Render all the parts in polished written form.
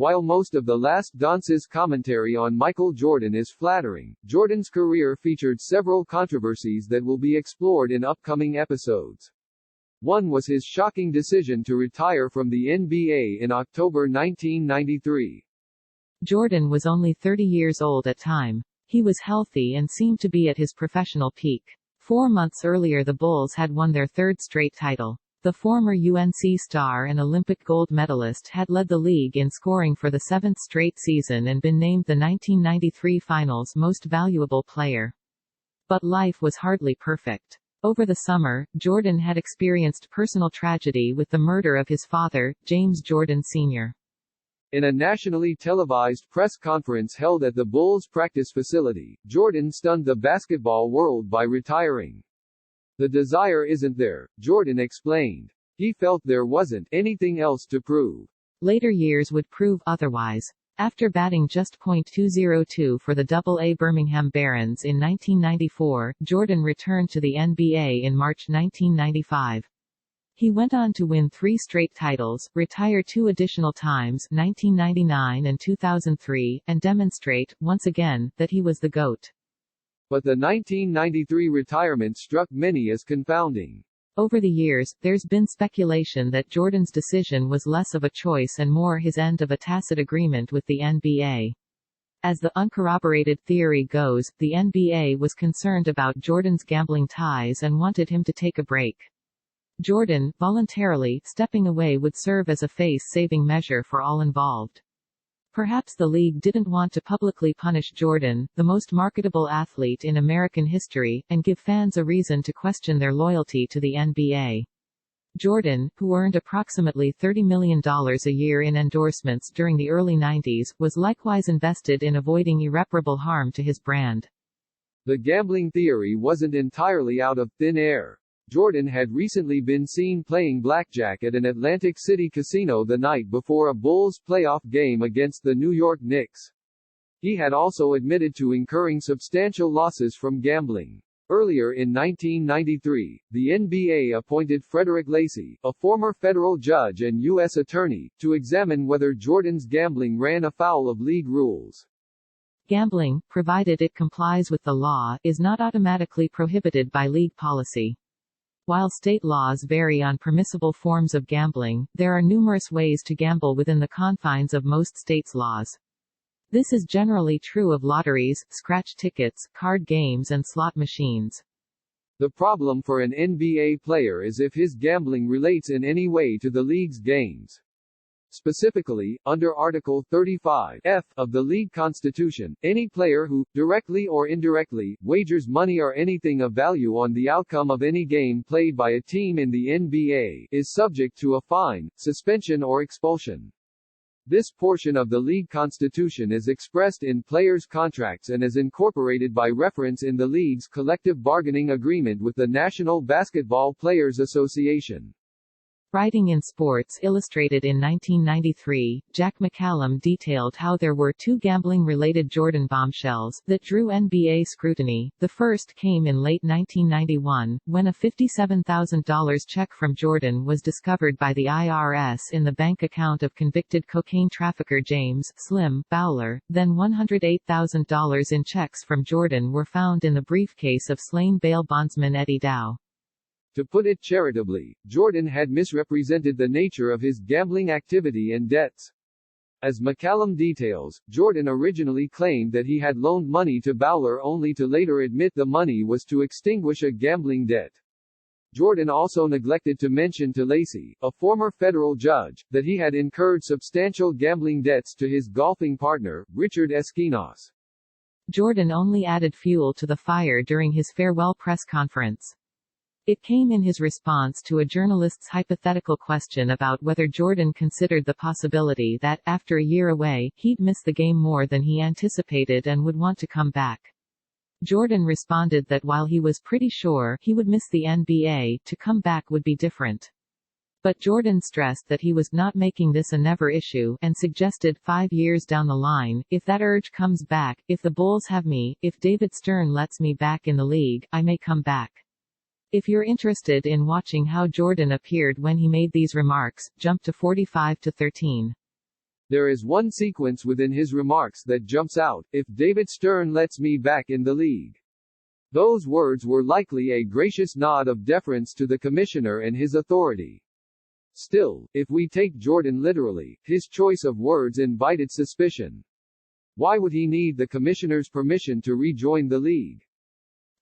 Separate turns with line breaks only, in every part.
While most of The Last Dance's commentary on Michael Jordan is flattering, Jordan's career featured several controversies that will be explored in upcoming episodes. One was his shocking decision to retire from the NBA in October 1993.
Jordan was only 30 years old at time. He was healthy and seemed to be at his professional peak. 4 months earlier the Bulls had won their third straight title. The former UNC star and Olympic gold medalist had led the league in scoring for the 7th straight season and been named the 1993 Finals Most Valuable Player. But life was hardly perfect. Over the summer, Jordan had experienced personal tragedy with the murder of his father, James Jordan Sr.
In a nationally televised press conference held at the Bulls practice facility, Jordan stunned the basketball world by retiring. "The desire isn't there," Jordan explained. He felt there wasn't anything else to prove.
Later years would prove otherwise. After batting just .202 for the Double-A Birmingham Barons in 1994, Jordan returned to the NBA in March 1995. He went on to win 3 straight titles, retire 2 additional times 1999 and 2003, and demonstrate, once again, that he was the GOAT.
But the 1993 retirement struck many as confounding.
Over the years, there's been speculation that Jordan's decision was less of a choice and more his end of a tacit agreement with the NBA. As the uncorroborated theory goes, the NBA was concerned about Jordan's gambling ties and wanted him to take a break. Jordan, voluntarily stepping away, would serve as a face-saving measure for all involved. Perhaps the league didn't want to publicly punish Jordan, the most marketable athlete in American history, and give fans a reason to question their loyalty to the NBA. Jordan, who earned approximately $30 million a year in endorsements during the early 90s, was likewise invested in avoiding irreparable harm to his brand.
The gambling theory wasn't entirely out of thin air. Jordan had recently been seen playing blackjack at an Atlantic City casino the night before a Bulls playoff game against the New York Knicks. He had also admitted to incurring substantial losses from gambling. Earlier in 1993, the NBA appointed Frederick Lacy, a former federal judge and U.S. attorney, to examine whether Jordan's gambling ran afoul of league rules.
Gambling, provided it complies with the law, is not automatically prohibited by league policy. While state laws vary on permissible forms of gambling, there are numerous ways to gamble within the confines of most states' laws. This is generally true of lotteries, scratch tickets, card games and slot machines.
The problem for an NBA player is if his gambling relates in any way to the league's games. Specifically, under Article 35(f) of the league constitution, any player who, directly or indirectly, wagers money or anything of value on the outcome of any game played by a team in the NBA, is subject to a fine, suspension or expulsion. This portion of the league constitution is expressed in players' contracts and is incorporated by reference in the league's collective bargaining agreement with the National Basketball Players Association. Writing in Sports Illustrated in 1993, Jack McCallum detailed how there were 2 gambling-related Jordan bombshells that drew NBA scrutiny. The first came in late 1991, when a $57,000 check from Jordan was discovered by the IRS in the bank account of convicted cocaine trafficker James "Slim" Bowler. Then $108,000 in checks from Jordan were found in the briefcase of slain bail bondsman Eddie Dow. To put it charitably, Jordan had misrepresented the nature of his gambling activity and debts. As McCallum details, Jordan originally claimed that he had loaned money to Bowler only to later admit the money was to extinguish a gambling debt. Jordan also neglected to mention to Lacy, a former federal judge, that he had incurred substantial gambling debts to his golfing partner, Richard Eskinos. Jordan only added fuel to the fire during his farewell press conference. It came in his response to a journalist's hypothetical question about whether Jordan considered the possibility that, after a year away, he'd miss the game more than he anticipated and would want to come back. Jordan responded that while he was pretty sure he would miss the NBA, to come back would be different. But Jordan stressed that he was not making this a never issue and suggested 5 years down the line, if that urge comes back, if the Bulls have me, if David Stern lets me back in the league, I may come back. If you're interested in watching how Jordan appeared when he made these remarks, jump to 45-13. There is one sequence within his remarks that jumps out: "If David Stern lets me back in the league." Those words were likely a gracious nod of deference to the commissioner and his authority. Still, if we take Jordan literally, his choice of words invited suspicion. Why would he need the commissioner's permission to rejoin the league?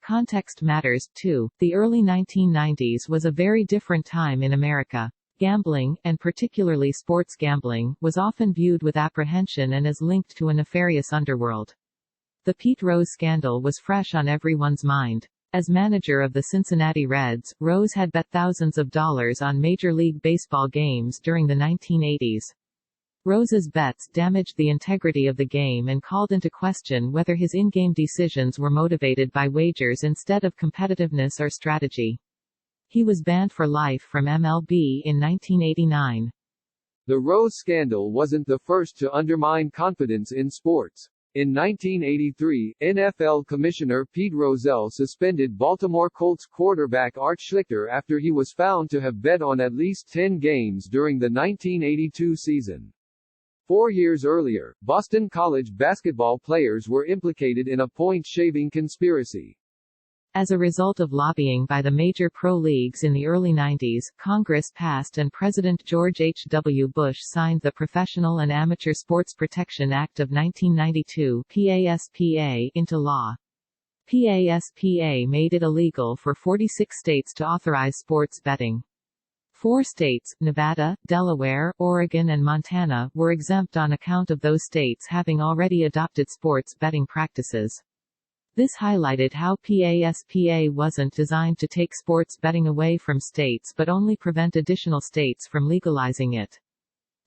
Context matters, too. The early 1990s was a very different time in America. Gambling, and particularly sports gambling, was often viewed with apprehension and as linked to a nefarious underworld. The Pete Rose scandal was fresh on everyone's mind. As manager of the Cincinnati Reds, Rose had bet thousands of dollars on Major League Baseball games during the 1980s. Rose's bets damaged the integrity of the game and called into question whether his in-game decisions were motivated by wagers instead of competitiveness or strategy. He was banned for life from MLB in 1989.
The Rose scandal wasn't the first to undermine confidence in sports. In 1983, NFL Commissioner Pete Rozelle suspended Baltimore Colts quarterback Art Schlichter after he was found to have bet on at least 10 games during the 1982 season. 4 years earlier, Boston College basketball players were implicated in a point-shaving conspiracy.
As a result of lobbying by the major pro leagues in the early 90s, Congress passed and President George H. W. Bush signed the Professional and Amateur Sports Protection Act of 1992 (PASPA) into law. PASPA made it illegal for 46 states to authorize sports betting. 4 states, Nevada, Delaware, Oregon and Montana, were exempt on account of those states having already adopted sports betting practices. This highlighted how PASPA wasn't designed to take sports betting away from states but only prevent additional states from legalizing it.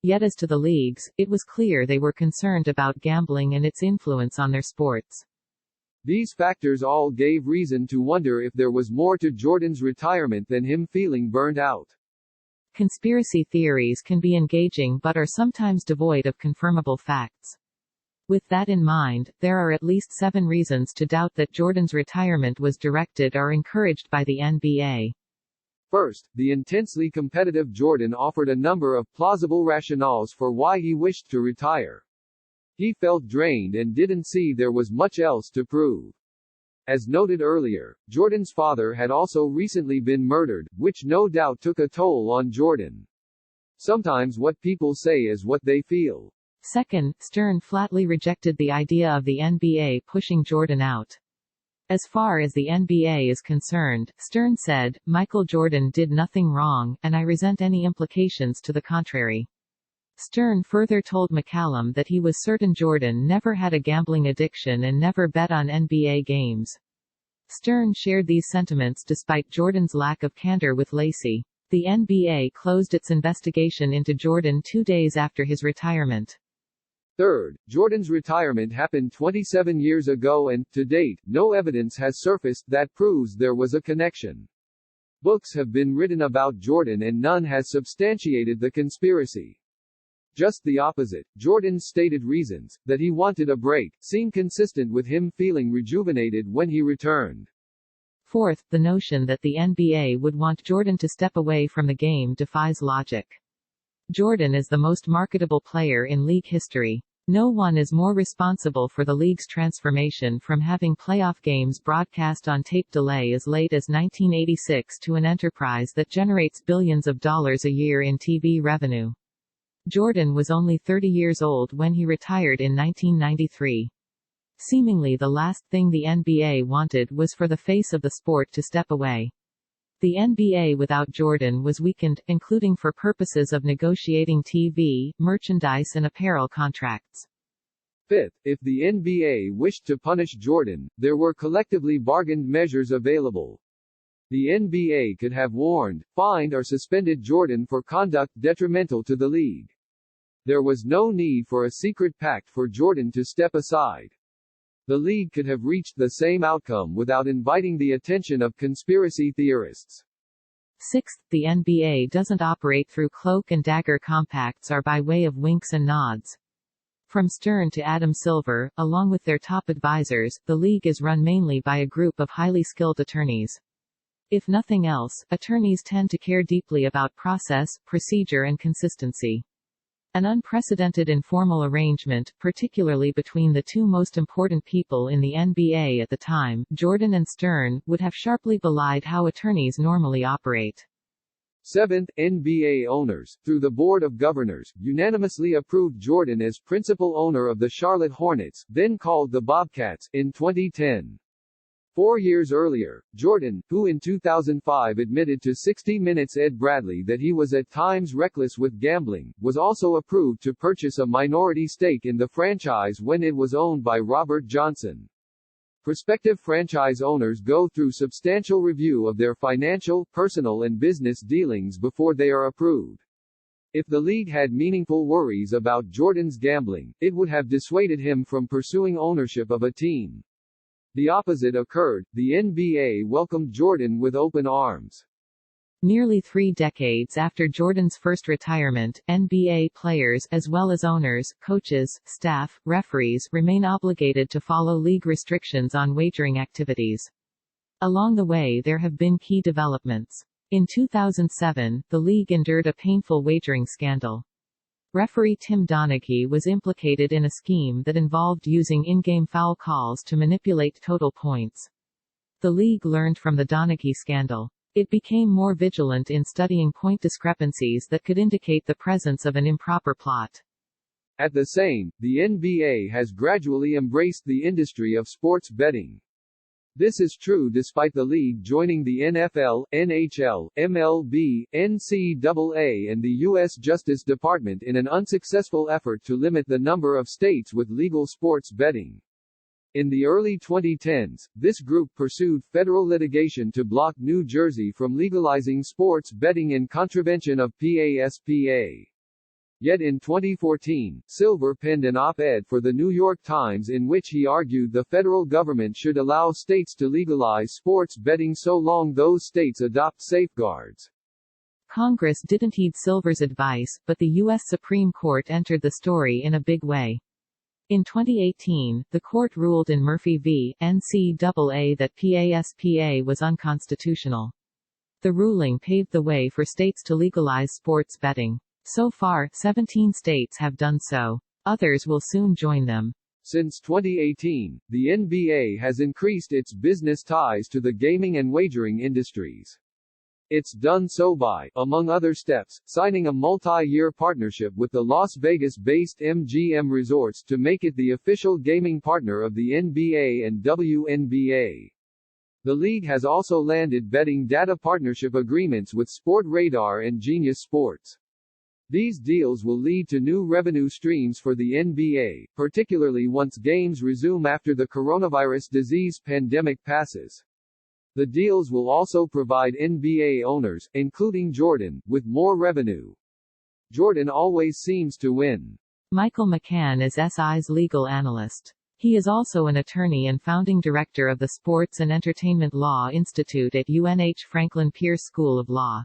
Yet as to the leagues, it was clear they were concerned about gambling and its influence on their sports.
These factors all gave reason to wonder if there was more to Jordan's retirement than him feeling burned out.
Conspiracy theories can be engaging but are sometimes devoid of confirmable facts. With that in mind, there are at least 7 reasons to doubt that Jordan's retirement was directed or encouraged by the NBA.
First, the intensely competitive Jordan offered a number of plausible rationales for why he wished to retire. He felt drained and didn't see there was much else to prove. As noted earlier, Jordan's father had also recently been murdered, which no doubt took a toll on Jordan. Sometimes what people say is what they feel.
Second, Stern flatly rejected the idea of the NBA pushing Jordan out. As far as the NBA is concerned, Stern said, "Michael Jordan did nothing wrong, and I resent any implications to the contrary." Stern further told McCallum that he was certain Jordan never had a gambling addiction and never bet on NBA games. Stern shared these sentiments despite Jordan's lack of candor with Lacey. The NBA closed its investigation into Jordan 2 days after his retirement.
Third, Jordan's retirement happened 27 years ago and, to date, no evidence has surfaced that proves there was a connection. Books have been written about Jordan and none has substantiated the conspiracy. Just the opposite, Jordan's stated reasons, that he wanted a break, seem consistent with him feeling rejuvenated when he returned.
Fourth, the notion that the NBA would want Jordan to step away from the game defies logic. Jordan is the most marketable player in league history. No one is more responsible for the league's transformation from having playoff games broadcast on tape delay as late as 1986 to an enterprise that generates billions of dollars a year in TV revenue. Jordan was only 30 years old when he retired in 1993. Seemingly the last thing the NBA wanted was for the face of the sport to step away. The NBA without Jordan was weakened, including for purposes of negotiating TV, merchandise and apparel contracts.
Fifth, if the NBA wished to punish Jordan, there were collectively bargained measures available. The NBA could have warned, fined or suspended Jordan for conduct detrimental to the league. There was no need for a secret pact for Jordan to step aside. The league could have reached the same outcome without inviting the attention of conspiracy theorists.
Sixth, the NBA doesn't operate through cloak and dagger compacts or by way of winks and nods. From Stern to Adam Silver, along with their top advisors, the league is run mainly by a group of highly skilled attorneys. If nothing else, attorneys tend to care deeply about process, procedure and consistency. An unprecedented informal arrangement, particularly between the two most important people in the NBA at the time, Jordan and Stern, would have sharply belied how attorneys normally operate.
7th, NBA owners, through the Board of Governors, unanimously approved Jordan as principal owner of the Charlotte Hornets, then called the Bobcats, in 2010. 4 years earlier, Jordan, who in 2005 admitted to 60 Minutes Ed Bradley that he was at times reckless with gambling, was also approved to purchase a minority stake in the franchise when it was owned by Robert Johnson. Prospective franchise owners go through substantial review of their financial, personal and business dealings before they are approved. If the league had meaningful worries about Jordan's gambling, it would have dissuaded him from pursuing ownership of a team. The opposite occurred. The NBA welcomed Jordan with open arms.
Nearly 3 decades after Jordan's first retirement, NBA players, as well as owners, coaches, staff, referees, remain obligated to follow league restrictions on wagering activities. Along the way there have been key developments. In 2007, the league endured a painful wagering scandal. Referee Tim Donaghy was implicated in a scheme that involved using in-game foul calls to manipulate total points. The league learned from the Donaghy scandal. It became more vigilant in studying point discrepancies that could indicate the presence of an improper plot.
At the same, the NBA has gradually embraced the industry of sports betting. This is true despite the league joining the NFL, NHL, MLB, NCAA and the U.S. Justice Department in an unsuccessful effort to limit the number of states with legal sports betting. In the early 2010s, this group pursued federal litigation to block New Jersey from legalizing sports betting in contravention of PASPA. Yet in 2014, Silver penned an op-ed for the New York Times in which he argued the federal government should allow states to legalize sports betting so long those states adopt safeguards.
Congress didn't heed Silver's advice, but the U.S. Supreme Court entered the story in a big way. In 2018, the court ruled in Murphy v. NCAA that PASPA was unconstitutional. The ruling paved the way for states to legalize sports betting. So far, 17 states have done so. Others will soon join them.
Since 2018, the NBA has increased its business ties to the gaming and wagering industries. It's done so by, among other steps, signing a multi-year partnership with the Las Vegas-based MGM Resorts to make it the official gaming partner of the NBA and WNBA. The league has also landed betting data partnership agreements with Sportradar and Genius Sports. These deals will lead to new revenue streams for the NBA, particularly once games resume after the coronavirus disease pandemic passes. The deals will also provide NBA owners, including Jordan, with more revenue. Jordan always seems to win.
Michael McCann is SI's legal analyst. He is also an attorney and founding director of the Sports and Entertainment Law Institute at UNH Franklin Pierce School of Law.